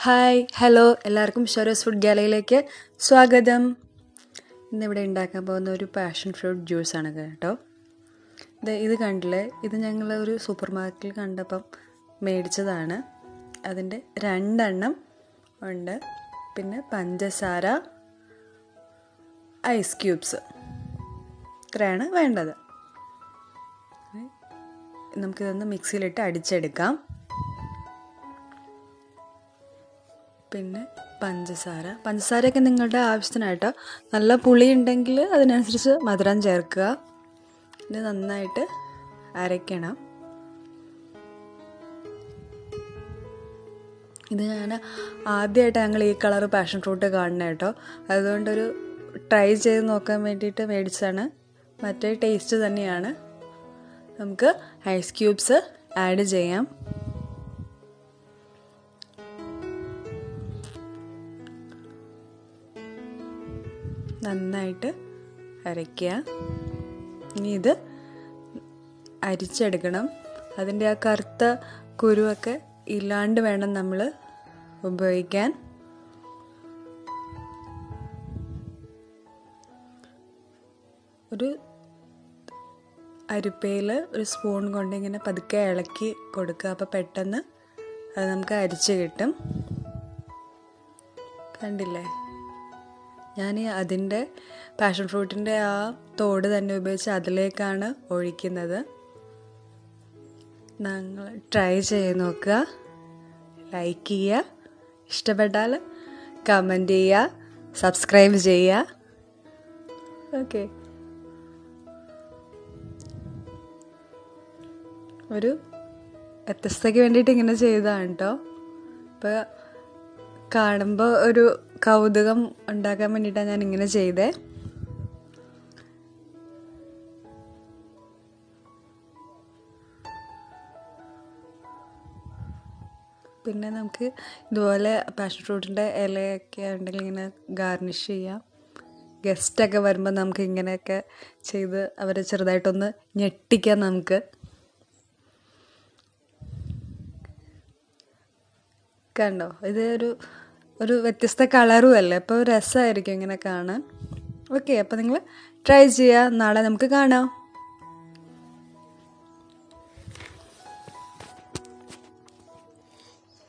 Hi hello എല്ലാവർക്കും ഷറൂസ് food ഗാലയിലേക്ക് സ്വാഗതം. ഇന്നിവിടെ ഉണ്ടാക്കാൻ പോകുന്ന ഒരു പാഷൻ ഫ്രൂട്ട് ജ്യൂസാണ് കേട്ടോ. ഇത് കണ്ടില്ലേ, ഇത് ഞങ്ങൾ ഒരു സൂപ്പർ മാർക്കറ്റിൽ കണ്ടപ്പം മേടിച്ചതാണ്. അതിൻ്റെ 2 എണ്ണം ഉണ്ട്. പിന്നെ പഞ്ചസാര, ഐസ് ക്യൂബ്സ്, ഇത്രയാണ് വേണ്ടത്. നമുക്കിതൊന്ന് മിക്സിയിലിട്ട് അടിച്ചെടുക്കാം. പിന്നെ പഞ്ചസാരയൊക്കെ നിങ്ങളുടെ ആവശ്യത്തിനായിട്ടോ. നല്ല പുളി ഉണ്ടെങ്കിൽ അതിനനുസരിച്ച് മധുരം ചേർക്കുക. ഇത് നന്നായിട്ട് അരയ്ക്കണം. ഇത് ഞാൻ ആദ്യമായിട്ട് ഞങ്ങൾ ഈ കളർ പാഷൻ ഫ്രൂട്ട് കാണണം കേട്ടോ. അതുകൊണ്ടൊരു ട്രൈ ചെയ്ത് നോക്കാൻ വേണ്ടിയിട്ട് മേടിച്ചതാണ്. മറ്റേ ടേസ്റ്റ് തന്നെയാണ്. നമുക്ക് ഐസ് ക്യൂബ്സ് ആഡ് ചെയ്യാം. നന്നായിട്ട് അരയ്ക്കുക. ഇനി ഇത് അരിച്ചെടുക്കണം. അതിൻ്റെ ആ കറുത്ത കുരുവൊക്കെ ഇല്ലാണ്ട് വേണം നമ്മൾ ഉപയോഗിക്കാൻ. ഒരു അരിപ്പയിൽ ഒരു സ്പൂൺ കൊണ്ട് ഇങ്ങനെ പതുക്കെ ഇളക്കി കൊടുക്കുക. അപ്പോൾ പെട്ടെന്ന് അത് നമുക്ക് അരിച്ച് കിട്ടും. കണ്ടില്ലേ, ഞാൻ അതിൻ്റെ പാഷൻ ഫ്രൂട്ടിൻ്റെ ആ തോട് തന്നെ ഉപയോഗിച്ച് അതിലേക്കാണ് ഒഴിക്കുന്നത്. നിങ്ങൾ ട്രൈ ചെയ്ത് നോക്കുക, ലൈക്ക് ചെയ്യുക, ഇഷ്ടപ്പെട്ടാൽ കമൻറ്റ് ചെയ്യുക, സബ്സ്ക്രൈബ് ചെയ്യുക. ഓക്കെ, ഒരു വ്യത്യസ്തതയ്ക്ക് വേണ്ടിയിട്ട് ഇങ്ങനെ ചെയ്തതാണ് കേട്ടോ. ഇപ്പോൾ കാണുമ്പോൾ ഒരു കൗതുകം ഉണ്ടാക്കാൻ വേണ്ടിയിട്ടാണ് ഞാൻ ഇങ്ങനെ ചെയ്തേ. പിന്നെ നമുക്ക് ഇതുപോലെ പാഷൻ ഫ്രൂട്ടിൻ്റെ ഇലയൊക്കെ ഉണ്ടെങ്കിൽ ഇങ്ങനെ ഗാർണിഷ് ചെയ്യാം. ഗസ്റ്റൊക്കെ വരുമ്പോൾ നമുക്ക് ഇങ്ങനെയൊക്കെ ചെയ്ത് അവരെ ചെറുതായിട്ടൊന്ന് ഞെട്ടിക്കാം നമുക്ക്. കണ്ടോ, ഇത് ഒരു വ്യത്യസ്ത കളറും അല്ലേ, അപ്പോൾ രസമായിരിക്കും ഇങ്ങനെ കാണാൻ. ഓക്കെ, അപ്പോൾ നിങ്ങൾ ട്രൈ ചെയ്യുക. നാളെ നമുക്ക് കാണാം.